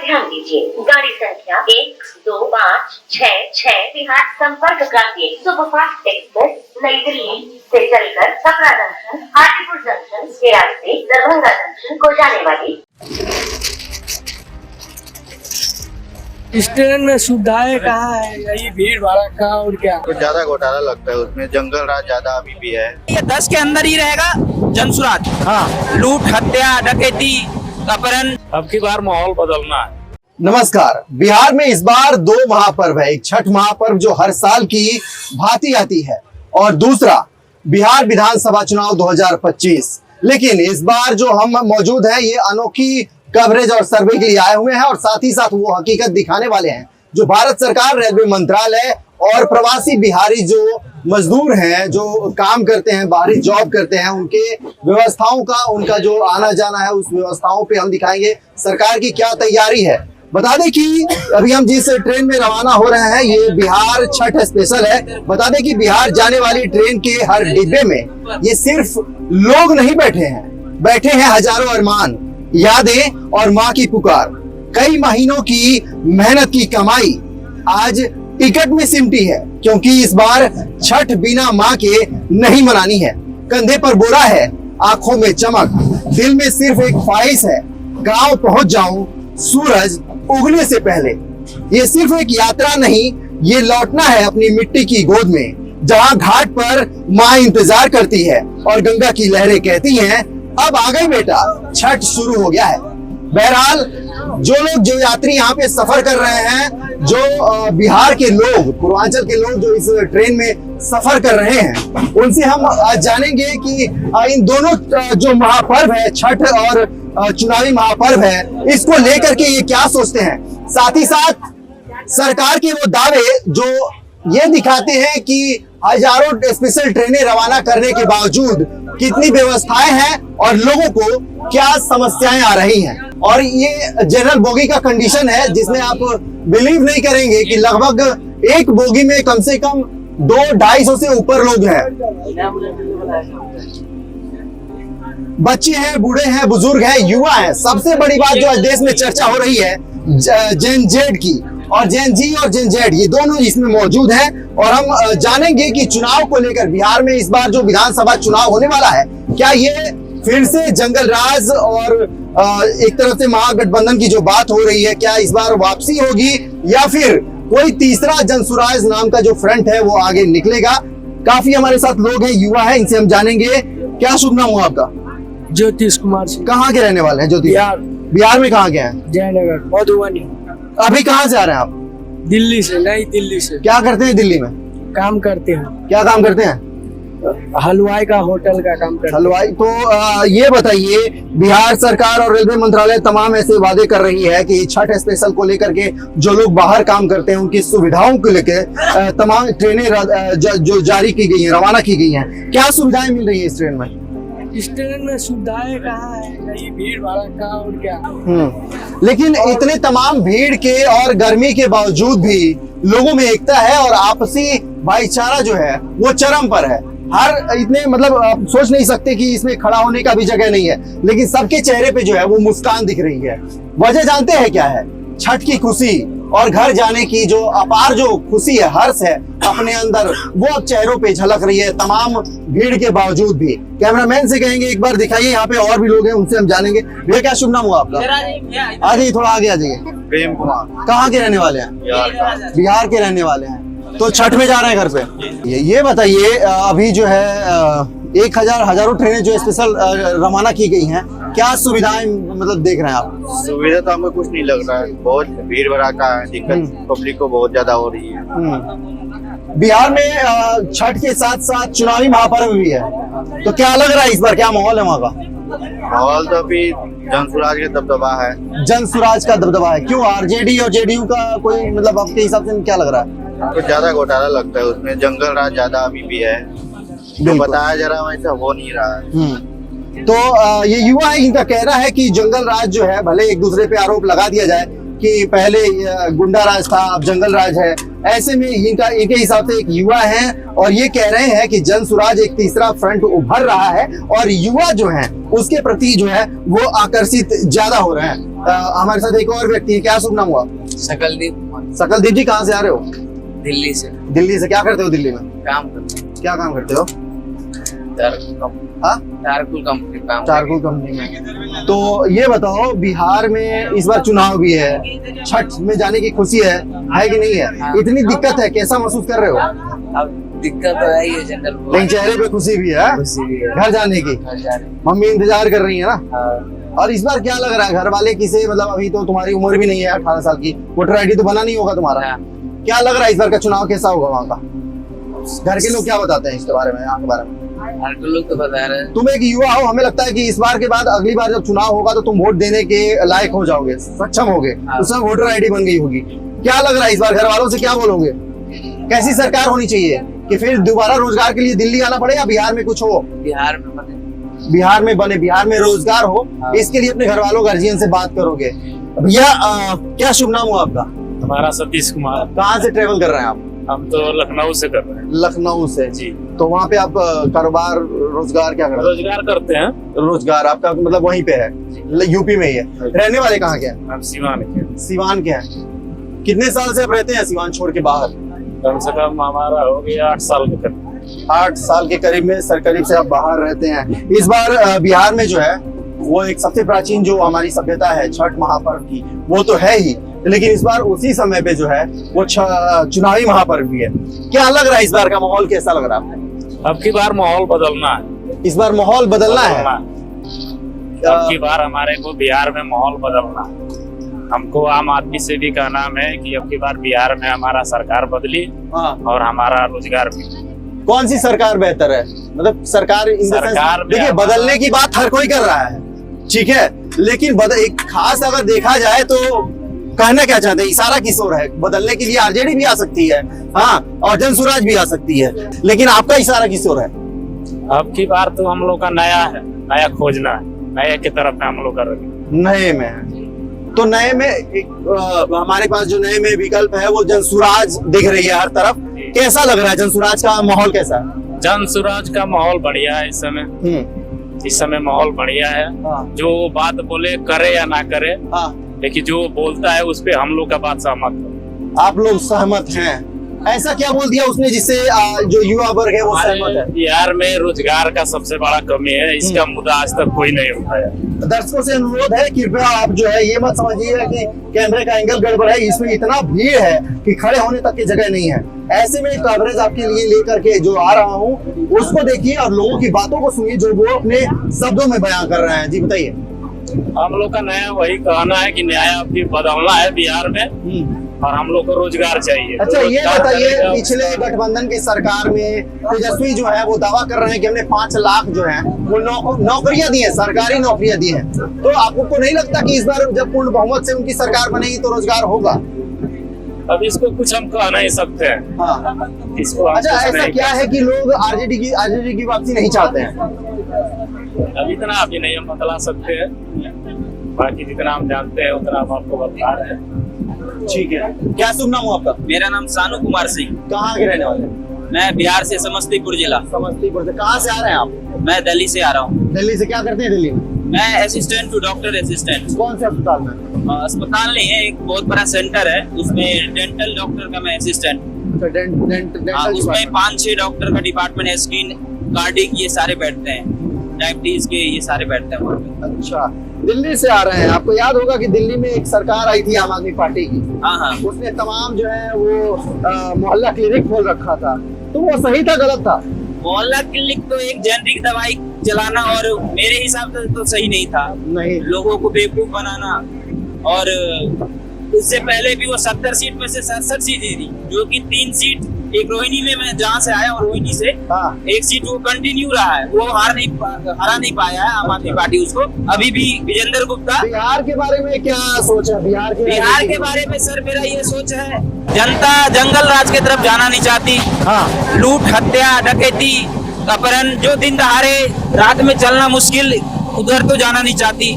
ध्यान दीजिए। गाड़ी संख्या 1256 बिहार संपर्क क्रांति सुपरफास्ट एक्सप्रेस नई दिल्ली से चलकर छपरा जंक्शन, हाजीपुर जंक्शन के रास्ते दरभंगा जंक्शन को जाने वाली। इस ट्रेन में सुविधाएं कहाँ है? यही भीड़ भाड़ा का और क्या? कुछ ज्यादा घोटाला लगता है उसमें, जंगल राज ज्यादा अभी भी है। ये 10 के अंदर ही रहेगा जनसुराज। हाँ, लूट, हत्या, डकैती, अपहरण। अब की बार माहौल बदलना है। नमस्कार। बिहार में इस बार दो महापर्व है। एक छठ महापर्व जो हर साल की भांति आती है, और दूसरा बिहार विधानसभा चुनाव 2025। लेकिन इस बार जो हम मौजूद हैं, ये अनोखी कवरेज और सर्वे के लिए आए हुए हैं, और साथ ही साथ वो हकीकत दिखाने वाले हैं जो भारत सरकार, रेलवे मंत्रालय और प्रवासी बिहारी जो मजदूर हैं, जो काम करते हैं, बाहरी जॉब करते हैं, उनके व्यवस्थाओं का, उनका जो आना जाना है, उस व्यवस्थाओं पे हम दिखाएंगे सरकार की क्या तैयारी है। बता दें कि अभी हम जिस ट्रेन में रवाना हो रहे हैं, ये बिहार छठ स्पेशल है। बता दें कि बिहार जाने वाली ट्रेन के हर डिब्बे में ये सिर्फ लोग नहीं बैठे हैं, बैठे हैं हजारों अरमान, यादें और माँ की पुकार। कई महीनों की मेहनत की कमाई आज टिकट में सिमटी है, क्योंकि इस बार छठ बिना माँ के नहीं मनानी है। कंधे पर बोरा है, आंखों में चमक, दिल में सिर्फ एक ख्वाहिश है, गांव पहुंच जाऊं सूरज उगने से पहले। ये सिर्फ एक यात्रा नहीं, ये लौटना है अपनी मिट्टी की गोद में, जहां घाट पर माँ इंतजार करती है और गंगा की लहरें कहती हैं, अब आ गई बेटा, छठ शुरू हो गया है। बहरहाल जो यात्री यहाँ पे सफर कर रहे हैं, जो बिहार के लोग, पूर्वांचल के लोग जो इस ट्रेन में सफर कर रहे हैं, उनसे हम जानेंगे कि इन दोनों जो महापर्व है, छठ और चुनावी महापर्व है, इसको लेकर के ये क्या सोचते हैं। साथ ही साथ सरकार के वो दावे जो ये दिखाते हैं कि हजारों स्पेशल ट्रेनें रवाना करने के बावजूद कितनी व्यवस्थाएं हैं और लोगों को क्या समस्याएं आ रही हैं। और ये जनरल बोगी का कंडीशन है, जिसमें आप बिलीव नहीं करेंगे कि लगभग एक बोगी में कम से कम 200-250 से ऊपर लोग हैं। बच्चे हैं, बूढ़े हैं, बुजुर्ग हैं, युवा हैं। सबसे बड़ी बात जो आज देश में चर्चा हो रही है जेन जेड की, और जेन जी और जेन जेड, ये दोनों इसमें मौजूद हैं। और हम जानेंगे कि चुनाव को लेकर बिहार में इस बार जो विधानसभा चुनाव होने वाला है, क्या ये फिर से जंगल राज और एक तरफ से महागठबंधन की जो बात हो रही है, क्या इस बार वापसी होगी, या फिर कोई तीसरा जनसुराज नाम का जो फ्रंट है वो आगे निकलेगा। काफी हमारे साथ लोग हैं, युवा हैं, इनसे हम जानेंगे। क्या शुभ नाम हुआ आपका? ज्योतिष कुमार सिंह। कहाँ के रहने वाले हैं ज्योतिष? बिहार में कहाँ के हैं? जयनगर, मधुबनी। अभी कहाँ से आ रहे हैं आप? दिल्ली से, नई दिल्ली से। क्या करते हैं दिल्ली में? काम करते हैं। क्या काम करते हैं? हलवाई का, होटल का काम करते हैं। हलवाई। तो ये बताइए, बिहार सरकार और रेलवे मंत्रालय तमाम ऐसे वादे कर रही है कि छठ स्पेशल को लेकर के जो लोग बाहर काम करते हैं, उनकी सुविधाओं को लेकर तमाम ट्रेनें जो जारी की गई हैं, रवाना की गई हैं। क्या सुविधाएं मिल रही है इस ट्रेन में? इस ट्रेन में सुविधाएं कहाँ है? यही भीड़ भाड़ा का और क्या? लेकिन इतने तमाम भीड़ के और गर्मी के बावजूद भी लोगों में एकता है और आपसी भाईचारा जो है वो चरम पर है। हर इतने मतलब आप सोच नहीं सकते कि इसमें खड़ा होने का भी जगह नहीं है, लेकिन सबके चेहरे पे जो है वो मुस्कान दिख रही है। वजह जानते हैं क्या है? छठ की खुशी और घर जाने की जो अपार जो खुशी है, हर्ष है अपने अंदर, वो अब चेहरों पे झलक रही है तमाम भीड़ के बावजूद भी। कैमरामैन से कहेंगे एक बार दिखाइए, यहाँ पे और भी लोग हैं, उनसे हम जानेंगे। भैया क्या शुभ नाम हुआ आपका? आ जाइए, थोड़ा आगे आ जाइए। प्रेम कुमार। कहाँ के रहने वाले हैं? बिहार के रहने वाले हैं। तो छठ में जा रहे हैं घर पे। ये बताइए, अभी जो है 1000 हजारों ट्रेनें जो स्पेशल रवाना की गई हैं, क्या सुविधाएं मतलब देख रहे हैं आप? सुविधा तो हमें कुछ नहीं लग रहा है, बहुत भीड़ भड़ाका है, दिक्कत पब्लिक को बहुत ज्यादा हो रही है। बिहार में छठ के साथ साथ चुनावी महापर्व भी है, तो क्या लग रहा है इस बार, क्या माहौल है वहाँ का? माहौल तो अभी जनसुराज का दबदबा है। जनसुराज का दबदबा है। क्यों? आरजेडी और जेडीयू का कोई मतलब आपके हिसाब से क्या लग रहा है? कुछ ज्यादा घोटाला लगता है उसमें, जंगल राज ज्यादा अभी भी है, जो बताया जा रहा है वैसा हो नहीं रहा है। तो ये युवा है, इनका कहना है कि जंगल राज जो है, भले एक दूसरे पे आरोप लगा दिया जाए कि पहले गुंडा राज था, अब जंगल राज है। ऐसे में इनके हिसाब से एक युवा है और ये कह रहे हैं कि जन स्वराज एक तीसरा फ्रंट उभर रहा है और युवा जो है उसके प्रति जो है वो आकर्षित ज्यादा हो रहे हैं। हमारे साथ एक और व्यक्ति है, क्या शुभ नाम हुआ? सकलदीप जी, कहाँ से आ रहे हो? दिल्ली से। दिल्ली से। क्या करते हो दिल्ली में? काम करते हैं। क्या काम करते हो? चारकुल कंपनी काम। चारकुल कंपनी में। तो ये बताओ, बिहार में इस बार चुनाव भी है, छठ में जाने की खुशी है कि नहीं है? इतनी दिक्कत है, कैसा महसूस कर रहे हो? अब दिक्कत तो है ही है जनरल, लेकिन चेहरे पे खुशी भी है, खुशी भी है। घर जाने की। घर जाने की। मम्मी इंतजार कर रही है ना? हाँ। और इस बार क्या लग रहा है, घर वाले किसे, मतलब अभी तो तुम्हारी उम्र भी नहीं है 18 साल की, वोटर आईडी तो बना नहीं होगा तुम्हारा। हाँ। क्या लग रहा है इस बार का चुनाव कैसा होगा वहाँ का? घर के लोग क्या बताते हैं इसके बारे में, यहाँ के बारे में? घर के लोग तो बता रहे हैं। तुम एक युवा हो, हमें लगता है कि इस बार के बाद अगली बार जब चुनाव होगा तो तुम वोट देने के लायक हो जाओगे, सक्षम होगे। हाँ। उसमें वोटर आईडी बन गई होगी। क्या लग रहा है इस बार, घर वालों से क्या बोलोगे? कैसी सरकार होनी चाहिए कि फिर दोबारा रोजगार के लिए दिल्ली आना पड़े या बिहार में कुछ हो? बिहार में बने। बिहार में बने, बिहार में रोजगार हो। हाँ। इसके लिए अपने घर वालों गार्जियन से बात करोगे। भैया क्या शुभ नाम हुआ आपका? हमारा सतीश कुमार। कहाँ से ट्रेवल कर रहे हैं आप? हम तो लखनऊ से कर रहे हैं। लखनऊ से जी। तो वहाँ पे आप कारोबार रोजगार क्या करते हैं? रोजगार करते हैं। रोजगार आपका मतलब वहीं पे है, यूपी में ही है। रहने वाले कहाँ के हैं? हम सीवान के। सिवान के हैं। कितने साल से आप रहते हैं सिवान छोड़ के बाहर? कम से कम हमारा हो गया 8 साल के करीब। 8 साल के करीब में करीब से आप बाहर रहते हैं। इस बार बिहार में जो है वो एक सबसे प्राचीन जो हमारी सभ्यता है छठ महापर्व की, वो तो है ही, लेकिन इस बार उसी समय पे जो है वो चुनावी महापर्व भी है। क्या लग रहा है इस बार का माहौल कैसा लग रहा है? अब की बार माहौल बदलना है। इस बार माहौल बदलना है। अब की बार हमारे को बिहार में माहौल बदलना है। हमको आम आदमी से भी कहना है कि अब की बार बिहार में हमारा सरकार बदली हाँ। और हमारा रोजगार भी। कौन सी सरकार बेहतर है? मतलब सरकार देखिए, बदलने की बात हर कोई कर रहा है, ठीक है, लेकिन एक खास अगर देखा जाए तो कहना क्या चाहते हैं, इशारा किस ओर है? बदलने के लिए आरजेडी भी आ सकती है, हाँ, और जन स्वराज भी आ सकती है, लेकिन आपका इशारा किस ओर है? अब की बार तो हम लोग का नया है, नया खोजना है, नए की तरफ है हम लोग कर रहे हैं। नए में है। तो नए में हमारे पास जो नए में विकल्प है वो जन स्वराज दिख रही है हर तरफ। कैसा लग रहा है, जन स्वराज का माहौल कैसा है? जन स्वराज का माहौल बढ़िया है इस समय। इस समय माहौल बढ़िया है। हाँ। जो बात बोले करे या ना करे, हाँ। लेकिन जो बोलता है उस पे हम लोग का बात सहमत है। आप लोग सहमत हैं? ऐसा क्या बोल दिया उसने जिससे जो युवा वर्ग है वो सहमत है? बिहार में रोजगार का सबसे बड़ा कमी है, इसका मुद्दा आज तक कोई नहीं उठाया। दर्शकों से अनुरोध है, कृपया आप जो है ये मत समझिए कि कैमरे का एंगल गड़बड़ है, इसमें इतना भीड़ है कि खड़े होने तक की जगह नहीं है। ऐसे में कवरेज आपके लिए लेकर के जो आ रहा हूँ उसको देखिए और लोगों की बातों को सुनिए जो वो अपने शब्दों में बयां कर रहे हैं। जी बताइए। हम लोग का नया वही कहना है कि न्याय अभी बदलना है बिहार में और हम लोग को रोजगार चाहिए। अच्छा, ये बताइए, पिछले गठबंधन की सरकार में तेजस्वी जो है वो दावा कर रहे हैं कि हमने 5 लाख जो है वो नौकरियां दी हैं, सरकारी नौकरियां दी हैं। तो आपको नहीं लगता कि इस बार जब पूर्ण बहुमत से उनकी सरकार बनेगी तो रोजगार होगा? अब इसको कुछ हम कह नहीं सकते हैं। हाँ। इसको अच्छा, ऐसा क्या है कि लोग आरजेडी की वापसी नहीं चाहते हैं? अब इतना अभी नहीं हम बतला सकते हैं, बाकी जितना हम जानते हैं उतना हम आपको बता रहे हैं। ठीक है। क्या शुभ नाम हुआ आपका? मेरा नाम सानू कुमार सिंह। कहाँ के रहने वाले? मैं बिहार से, समस्तीपुर जिला। समस्तीपुर से। कहाँ से आ रहे हैं आप? मैं दिल्ली से आ रहा हूँ। दिल्ली से। क्या करते हैं दिल्ली में? मैं असिस्टेंट टू डॉक्टर असिस्टेंट। कौन से अस्पताल में? अस्पताल नहीं है, एक बहुत बड़ा सेंटर है, उसमें डेंटल डॉक्टर का मैं असिस्टेंट। उसमें 5-6 डॉक्टर का डिपार्टमेंट है, स्किन, कार्डिक, ये सारे बैठते हैं, डायबिटीज के ये सारे बैठते हैं वहाँ पे। अच्छा, दिल्ली से आ रहे हैं। आपको याद होगा कि दिल्ली में एक सरकार आई थी आम आदमी पार्टी की। हाँ हाँ। उसने तमाम जो है वो मोहल्ला क्लिनिक खोल रखा था, तो वो सही था गलत था? मोहल्ला क्लिनिक तो एक जेनरिक दवाई चलाना और मेरे हिसाब से तो सही नहीं था। नहीं, लोगों को बेवकूफ बनाना। और इससे पहले भी वो 70 सीट में से 67 सीट दी, जो कि 3 सीट एक रोहिणी में, मैं जहाँ से आया और रोहिणी से हाँ। एक सीट वो कंटिन्यू रहा है, वो हरा नहीं पाया है आम आदमी पार्टी उसको। अभी भी विजेंद्र गुप्ता। बिहार के बारे में क्या सोच है? बिहार के बारे में सर मेरा ये सोच है, जनता जंगल राज की तरफ जाना नहीं चाहती। हाँ। लूट, हत्या, डकैती, अपहरण, जो दिन दहाड़े रात में चलना मुश्किल, उधर तो जाना नहीं चाहती।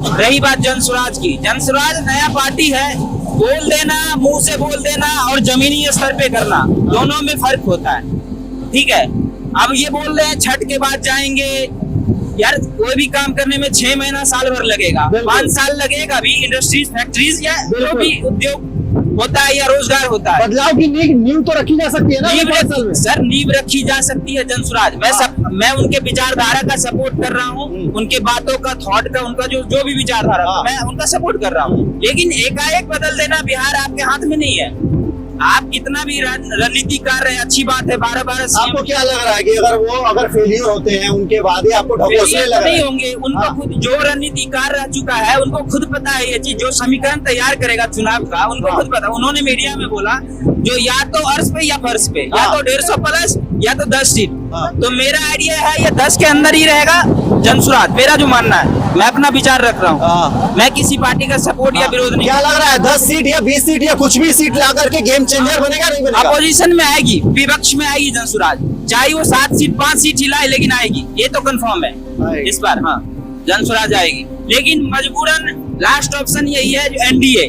रही बात जनसुराज की, जनसुराज नया पार्टी है, बोल देना, मुंह से बोल देना और जमीनी स्तर पे करना, दोनों में फर्क होता है। ठीक है, अब ये बोल रहे हैं छठ के बाद जाएंगे, यार कोई भी काम करने में 6 महीना साल भर लगेगा, 5 साल लगेगा भी, इंडस्ट्रीज फैक्ट्रीज या जो भी उद्योग होता है या रोजगार होता है, बदलाव की नींव तो रखी जा सकती है ना नींव 5 साल में? सर नींव रखी जा सकती है जनसुराज। मैं उनके विचारधारा का सपोर्ट कर रहा हूँ, उनके बातों का, थॉट का, उनका जो भी विचारधारा मैं उनका सपोर्ट कर रहा हूँ, लेकिन एकाएक बदल देना बिहार आपके हाथ में नहीं है। आप कितना भी रणनीति कर रहे हैं, अच्छी बात है, 12 आपको क्या लग रहा है कि अगर फेलियर होते हैं उनके वादे आपको ढकोसले लग रहे नहीं हैं? होंगे, उनको खुद जो रणनीतिकार रह चुका है उनको खुद पता है ये चीज, जो समीकरण तैयार करेगा चुनाव का उनको खुद पता। उन्होंने मीडिया में बोला जो या तो अर्श पे या फर्श पे, या तो 150 प्लस या तो 10 सीट। तो मेरा आइडिया है ये 10 के अंदर ही रहेगा जनसुराज, मेरा जो मानना है, मैं अपना विचार रख रहा हूँ, मैं किसी पार्टी का सपोर्ट या विरोध नहीं। क्या लग रहा है 10 सीट या 20 सीट या कुछ भी सीट ला करके गेम चेंजर बनेगा नहीं बनेगा? अपोजिशन में आएगी, विपक्ष में आएगी जनसुराज, चाहे वो 7 सीट 5 सीट हिलाए लेकिन आएगी, ये तो कंफर्म है इस बार। हाँ, जनसुराज आएगी, लेकिन मजबूरन लास्ट ऑप्शन यही है जो एनडीए,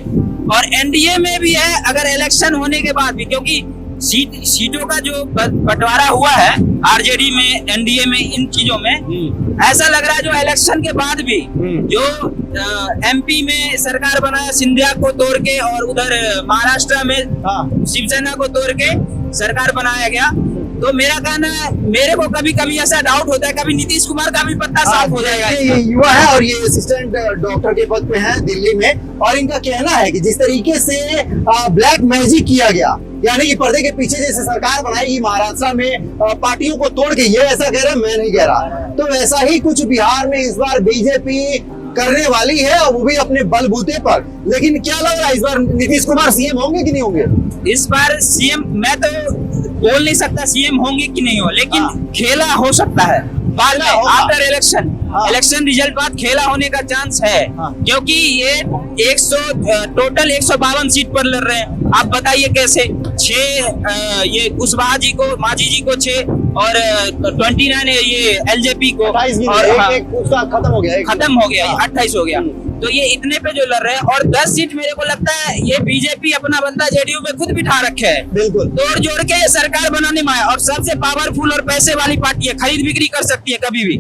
और एनडीए में भी है अगर इलेक्शन होने के बाद भी, क्योंकि सीटों का जो बंटवारा हुआ है आरजेडी में, एनडीए में, इन चीजों में ऐसा लग रहा है जो इलेक्शन के बाद भी जो एमपी में सरकार बनाया सिंधिया को तोड़ के, और उधर महाराष्ट्र में शिवसेना को तोड़ के सरकार बनाया गया। तो मेरा कहना है, मेरे को कभी कभी ऐसा डाउट होता है, कभी नीतीश कुमार का भी पत्ता साफ हो जाएगा। ये युवा है और ये असिस्टेंट डॉक्टर के पद पे है दिल्ली में, और इनका कहना है कि जिस तरीके से ब्लैक मैजिक किया गया, यानी कि पर्दे के पीछे जैसे सरकार बनाएगी महाराष्ट्र में पार्टियों को तोड़ के, ये ऐसा कह रहा है, मैं नहीं कह रहा, तो वैसा ही कुछ बिहार में इस बार बीजेपी करने वाली है, और वो भी अपने बलबूते पर। लेकिन क्या लग रहा है इस बार नीतीश कुमार सीएम होंगे कि नहीं होंगे? इस बार सीएम मैं तो बोल नहीं सकता सीएम होंगे कि नहीं हो, लेकिन खेला हो सकता है बाद में, आफ्टर इलेक्शन रिजल्ट बाद खेला होने का चांस है, क्योंकि ये टोटल 152 सीट पर लड़ रहे हैं। आप बताइए कैसे 6 ये कुशवाहा जी को, मांझी जी को 6 और 29 ये एलजेपी को, और एक उसका खत्म हो गया, 28 हो गया। तो ये इतने पे जो लड़ रहे हैं, और 10 सीट मेरे को लगता है ये बीजेपी अपना बंदा जेडीयू में खुद बिठा रखे है, बिल्कुल तोड़ जोड़ के सरकार बनाने में आया, और सबसे पावरफुल और पैसे वाली पार्टी है, खरीद बिक्री कर सकती है कभी भी।